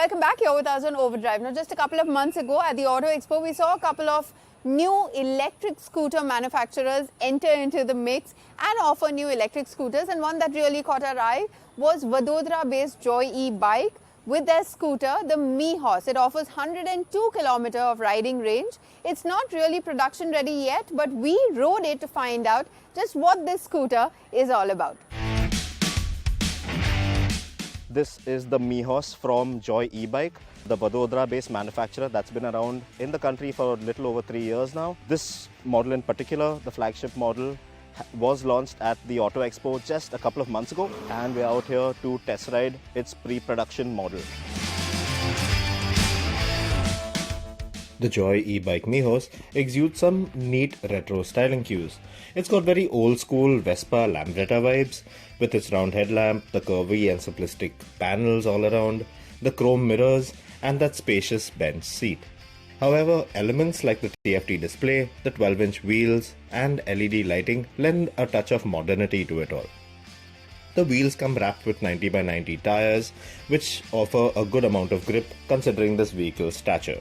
Welcome back here with us on Overdrive. Now, just a couple of months ago at the Auto Expo, we saw a couple of new electric scooter manufacturers enter into the mix and offer new electric scooters. And one that really caught our eye was Vadodara-based Joy e-bike with their scooter, the Mihos. It offers 102 kilometers of riding range. It's not really production ready yet, but we rode it to find out just what this scooter is all about. This is the Mihos from Joy e-bike, the Vadodara-based manufacturer that's been around in the country for a little over 3 years now. This model in particular, the flagship model, was launched at the Auto Expo just a couple of months ago, and we're out here to test ride its pre-production model. The Joy e-bike Mihos exudes some neat retro styling cues. It's got very old school Vespa Lambretta vibes with its round headlamp, the curvy and simplistic panels all around, the chrome mirrors and that spacious bench seat. However, elements like the TFT display, the 12-inch wheels and LED lighting lend a touch of modernity to it all. The wheels come wrapped with 90x90 tires, which offer a good amount of grip considering this vehicle's stature.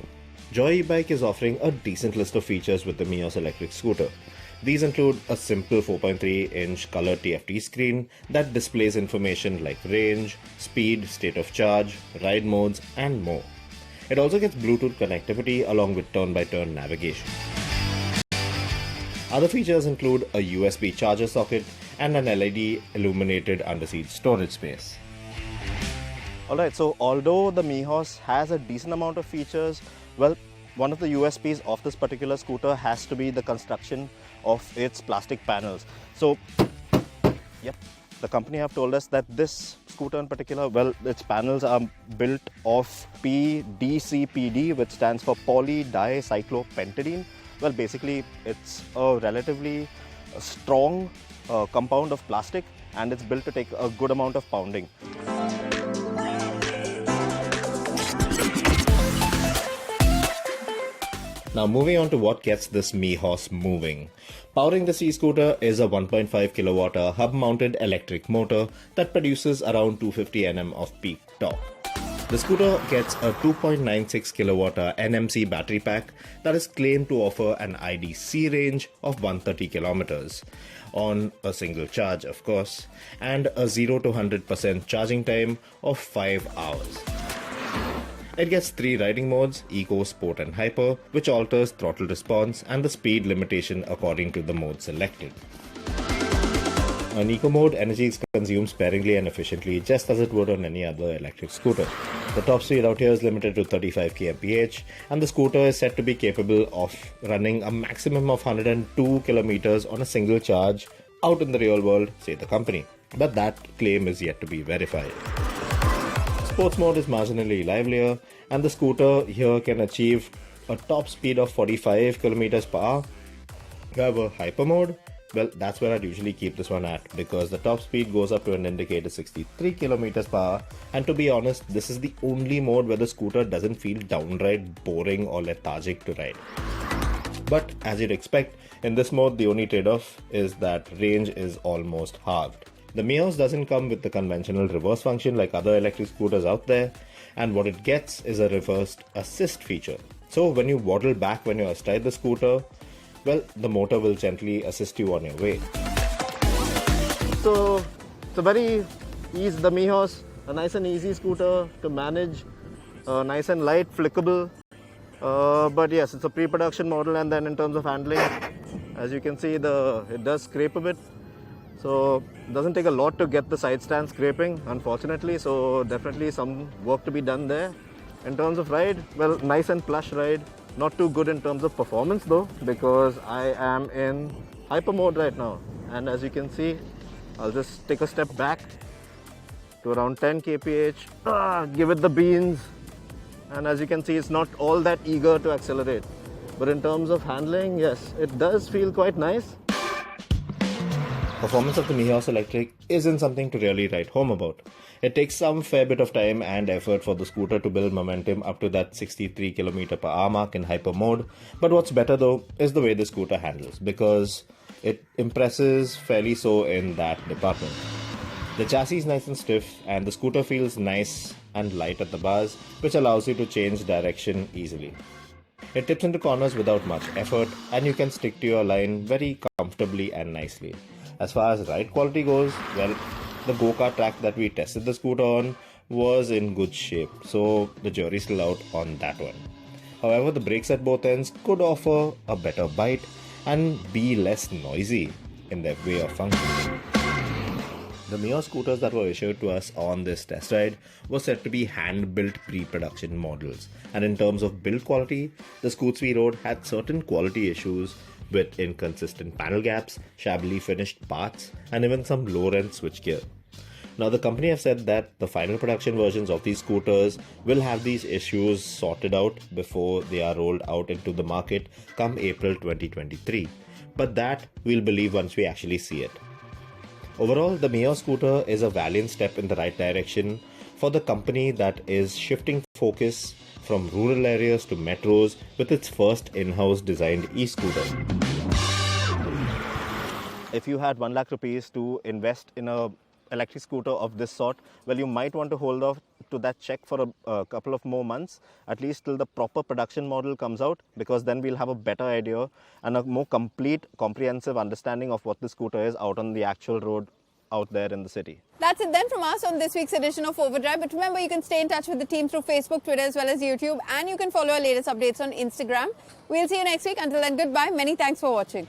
Joy e-bike is offering a decent list of features with the Mihos electric scooter. These include a simple 4.3-inch color TFT screen that displays information like range, speed, state of charge, ride modes and more. It also gets Bluetooth connectivity along with turn-by-turn navigation. Other features include a USB charger socket and an LED illuminated underseat storage space. Alright, so although the Mihos has a decent amount of features, well, one of the USPs of this particular scooter has to be the construction of its plastic panels. So, yep, the company have told us that this scooter in particular, well, its panels are built of PDCPD, which stands for polydicyclopentadiene. Well, basically, it's a relatively strong compound of plastic, and it's built to take a good amount of pounding. Now moving on to what gets this Mihos moving. Powering the e-scooter is a 1.5 kilowatt hub-mounted electric motor that produces around 250 Nm of peak torque. The scooter gets a 2.96 kilowatt NMC battery pack that is claimed to offer an IDC range of 130 kilometers on a single charge, of course, and a 0 to 100% charging time of 5 hours. It gets 3 riding modes, Eco, Sport and Hyper, which alters throttle response and the speed limitation according to the mode selected. On Eco mode, energy is consumed sparingly and efficiently, just as it would on any other electric scooter. The top speed out here is limited to 35 kmph, and the scooter is said to be capable of running a maximum of 102 kilometers on a single charge out in the real world, say the company. But that claim is yet to be verified. Sports mode is marginally livelier, and the scooter here can achieve a top speed of 45 km per hour. However, hyper mode, well, that's where I'd usually keep this one at, because the top speed goes up to an indicated 63 km per hour, and to be honest, this is the only mode where the scooter doesn't feel downright boring or lethargic to ride. But as you'd expect, in this mode the only trade-off is that range is almost halved. The Mihos doesn't come with the conventional reverse function like other electric scooters out there, and what it gets is a reversed assist feature. So when you waddle back when you're astride the scooter, well, the motor will gently assist you on your way. So it's a very easy, the Mihos, a nice and easy scooter to manage, nice and light, flickable. But yes, it's a pre-production model, and then in terms of handling, as you can see, it does scrape a bit. So it doesn't take a lot to get the side stand scraping, unfortunately, so definitely some work to be done there. In terms of ride, well, nice and plush ride. Not too good in terms of performance though, because I am in hyper mode right now. And as you can see, I'll just take a step back to around 10 kph, give it the beans. And as you can see, it's not all that eager to accelerate. But in terms of handling, yes, it does feel quite nice. Performance of the Mihos Electric isn't something to really write home about. It takes some fair bit of time and effort for the scooter to build momentum up to that 63 km per hour mark in hyper mode. But what's better though is the way the scooter handles, because it impresses fairly so in that department. The chassis is nice and stiff, and the scooter feels nice and light at the bars, which allows you to change direction easily. It tips into corners without much effort, and you can stick to your line very comfortably and nicely. As far as ride quality goes, well, the go-kart track that we tested the scooter on was in good shape, so the jury's still out on that one. However, the brakes at both ends could offer a better bite and be less noisy in their way of functioning. The Mihos scooters that were issued to us on this test ride were said to be hand-built pre-production models, and in terms of build quality, the scoots we rode had certain quality issues with inconsistent panel gaps, shabbily finished parts, and even some low-end switchgear. Now, the company have said that the final production versions of these scooters will have these issues sorted out before they are rolled out into the market come April 2023. But that we'll believe once we actually see it. Overall, the Mihos scooter is a valiant step in the right direction for the company that is shifting focus from rural areas to metros with its first in-house designed e-scooter. If you had 1 lakh rupees to invest in a electric scooter of this sort, well, you might want to hold off to that check for a couple of more months, at least till the proper production model comes out, because then we'll have a better idea and a more comprehensive understanding of what the scooter is out on the actual road out there in the city. That's it then from us on this week's edition of Overdrive. But remember, you can stay in touch with the team through Facebook, Twitter, as well as YouTube, and you can follow our latest updates on Instagram. We'll see you next week. Until then, goodbye. Many thanks for watching.